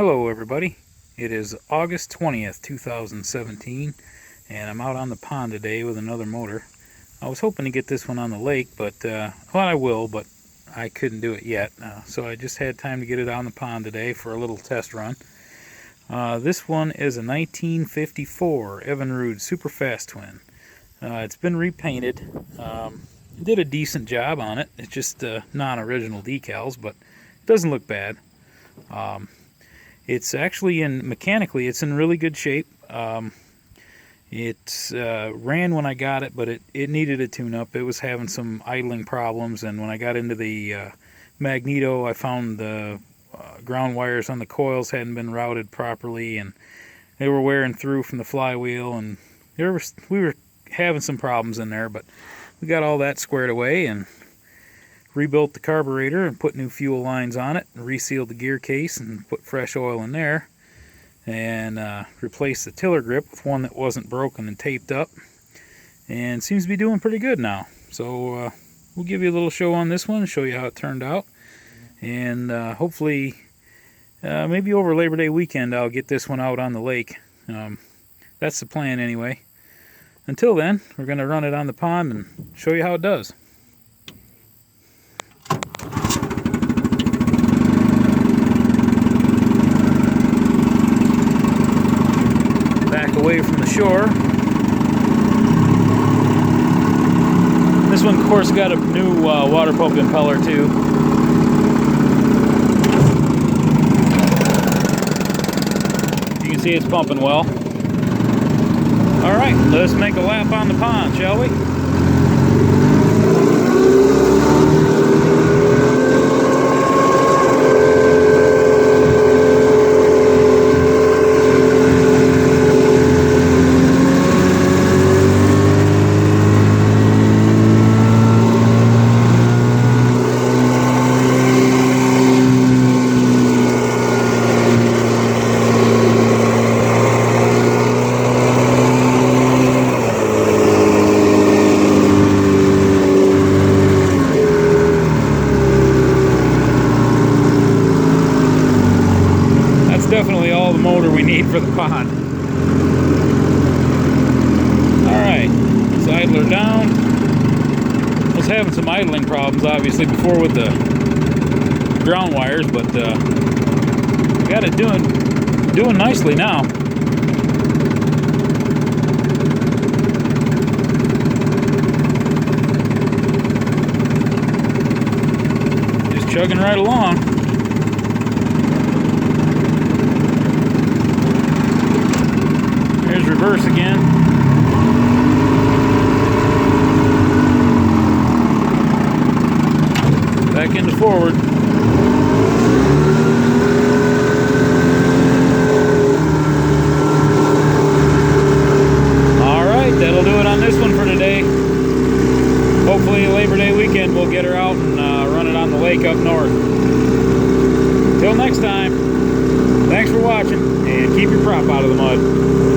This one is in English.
Hello everybody, it is August 20th, 2017, and I'm out on the pond today with another motor. I was hoping to get this one on the lake, but, well, I will, but I couldn't do it yet, so I just had time to get it on the pond today for a little test run. This one is a 1954 Evinrude Super Fastwin. It's been repainted. Did a decent job on it. It's just non-original decals, but it doesn't look bad. It's actually mechanically, it's in really good shape. It ran when I got it, but it needed a tune-up. It was having some idling problems, and when I got into the magneto, I found the ground wires on the coils hadn't been routed properly, and they were wearing through from the flywheel, and we were having some problems in there, but we got all that squared away and rebuilt the carburetor and put new fuel lines on it and resealed the gear case and put fresh oil in there and replaced the tiller grip with one that wasn't broken and taped up, and seems to be doing pretty good now. So we'll give you a little show on this one, show you how it turned out, and hopefully maybe over Labor Day weekend I'll get this one out on the lake. That's the plan anyway. Until then, we're going to run it on the pond and show you how it does. Back away from the shore. This one, of course, got a new water pump impeller too. You can see it's pumping well. All right, let's make a lap on the pond, shall we? Definitely all the motor we need for the pond. Alright, let's idler down. I was having some idling problems obviously before with the ground wires, but got it doing nicely now. Just chugging right along. There's reverse again. Back into forward. Alright, that'll do it on this one for today. Hopefully Labor Day weekend we'll get her out and run it on the lake up north. Till next time, thanks for watching, and keep your prop out of the mud.